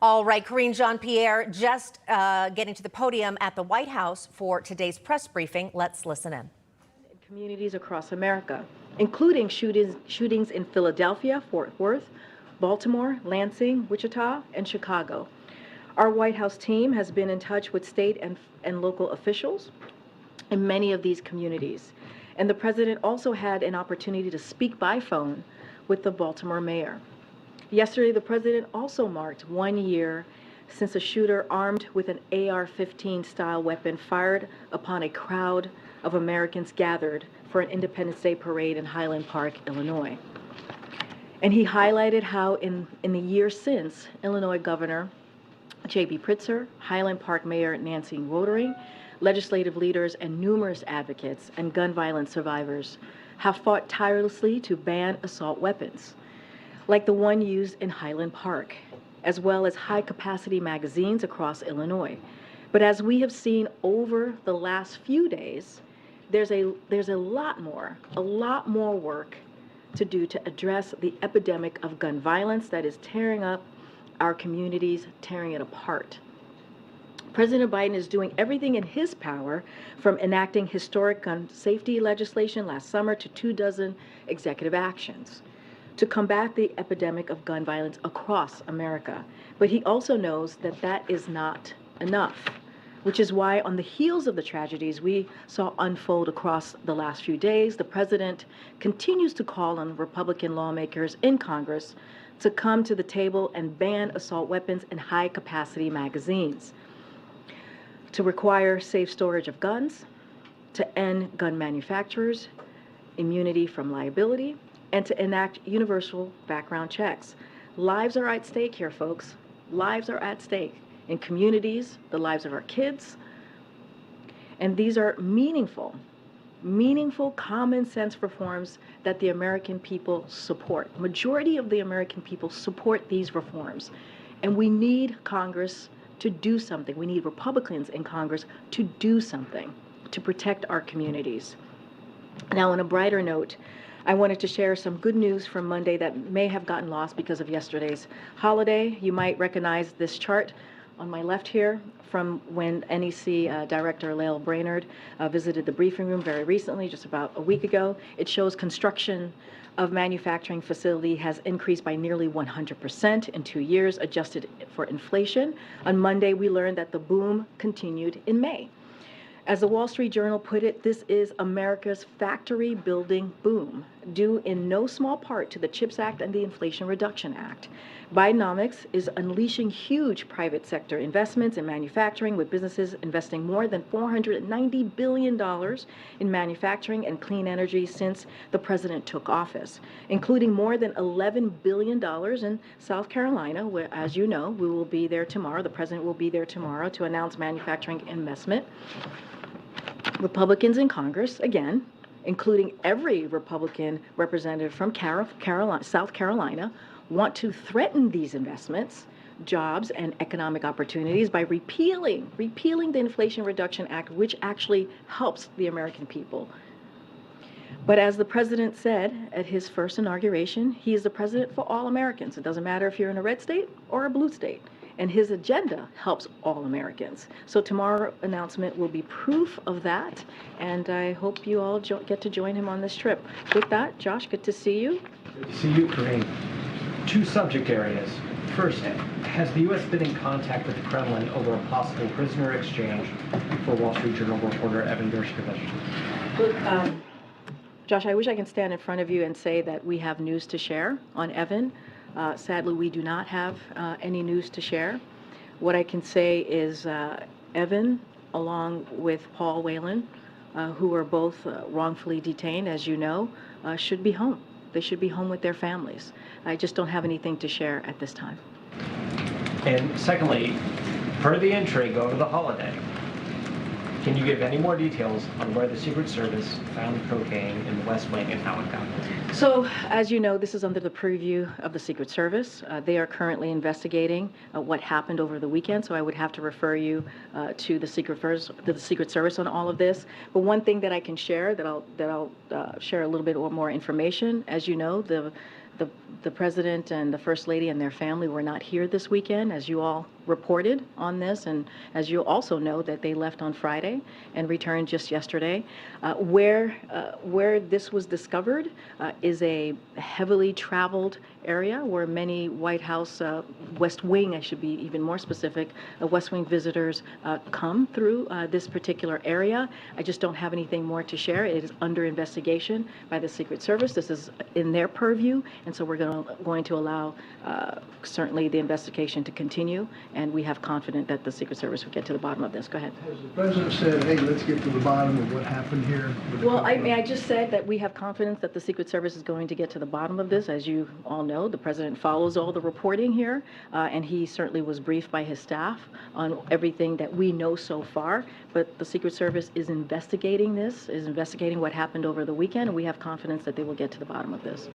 All right, Karine, Jean-Pierre, just getting to the podium at the White House for today's press briefing. Let's listen in. Communities across America, including shootings in Philadelphia, Fort Worth, Baltimore, Lansing, Wichita, and Chicago. Our White House team has been in touch with state and local officials in many of these communities. And the president also had an opportunity to speak by phone with the Baltimore mayor. Yesterday, the president also marked 1 year since a shooter armed with an AR-15 style weapon fired upon a crowd of Americans gathered for an Independence Day parade in Highland Park, Illinois. And he highlighted how in the year since, Illinois Governor J.B. Pritzker, Highland Park Mayor Nancy Rotering, legislative leaders, and numerous advocates and gun violence survivors have fought tirelessly to ban assault weapons, like the one used in Highland Park, as well as high-capacity magazines across Illinois. But as we have seen over the last few days, there's a lot more work to do to address the epidemic of gun violence that is tearing up our communities, tearing it apart. President Biden is doing everything in his power, from enacting historic gun safety legislation last summer to 24 executive actions, to combat the epidemic of gun violence across America. But he also knows that that is not enough, which is why on the heels of the tragedies we saw unfold across the last few days, the president continues to call on Republican lawmakers in Congress to come to the table and ban assault weapons and high-capacity magazines, to require safe storage of guns, to end gun manufacturers' immunity from liability, and to enact universal background checks. Lives are at stake here, folks. Lives are at stake in communities, the lives of our kids. And these are meaningful common sense reforms that the American people support. Majority of the American people support these reforms. And we need Congress to do something. We need Republicans in Congress to do something to protect our communities. Now, on a brighter note, I wanted to share some good news from Monday that may have gotten lost because of yesterday's holiday. You might recognize this chart on my left here from when NEC Director Lael Brainerd visited the briefing room very recently, just about a week ago. It shows construction of manufacturing facility has increased by nearly 100% in 2 years, adjusted for inflation. On Monday, we learned that the boom continued in May. As the Wall Street Journal put it, this is America's factory building boom, due in no small part to the CHIPS Act and the Inflation Reduction Act. Bidenomics is unleashing huge private sector investments in manufacturing, with businesses investing more than $490 billion in manufacturing and clean energy since the president took office, including more than $11 billion in South Carolina, where, as you know, we will be there tomorrow. The president will be there tomorrow to announce manufacturing investment. Republicans in Congress, again, including every Republican representative from South Carolina, want to threaten these investments, jobs, and economic opportunities by repealing the Inflation Reduction Act, which actually helps the American people. But as the president said at his first inauguration, he is the president for all Americans. It doesn't matter if you're in a red state or a blue state. And his agenda helps all Americans. So tomorrow's announcement will be proof of that, and I hope you all get to join him on this trip. With that, Josh, good to see you. Good to see you, Karine. Two subject areas. First, has the U.S. been in contact with the Kremlin over a possible prisoner exchange for Wall Street Journal reporter Evan Gershkovich? Look, Josh, I wish I could stand in front of you and say that we have news to share on Evan. Sadly, we do not have any news to share. What I can say is Evan, along with Paul Whelan, who are both wrongfully detained, as you know, should be home. They should be home with their families. I just don't have anything to share at this time. And secondly, per the intrigue over the holiday, can you give any more details on where the Secret Service found cocaine in the West Wing and how it got there? So, as you know, this is under the purview of the Secret Service. They are currently investigating what happened over the weekend, so I would have to refer you to the Secret Service on all of this. But one thing that I can share, that I'll share a little bit more information. As you know, the The President and the First Lady and their family were not here this weekend, as you all reported on this, and as you also know that they left on Friday and returned just yesterday. Where this was discovered is a heavily traveled area where many White House, West Wing, I should be even more specific, West Wing visitors come through this particular area. I just don't have anything more to share. It is under investigation by the Secret Service. This is in their purview, and so we're going to allow certainly the investigation to continue, and we have confidence that the Secret Service will get to the bottom of this. Go ahead. Has the president said, hey, let's get to the bottom of what happened here? Well, I just said that we have confidence that the Secret Service is going to get to the bottom of this. As you all know, the president follows all the reporting here, and he certainly was briefed by his staff on everything that we know so far. But the Secret Service is investigating this, is investigating what happened over the weekend, and we have confidence that they will get to the bottom of this.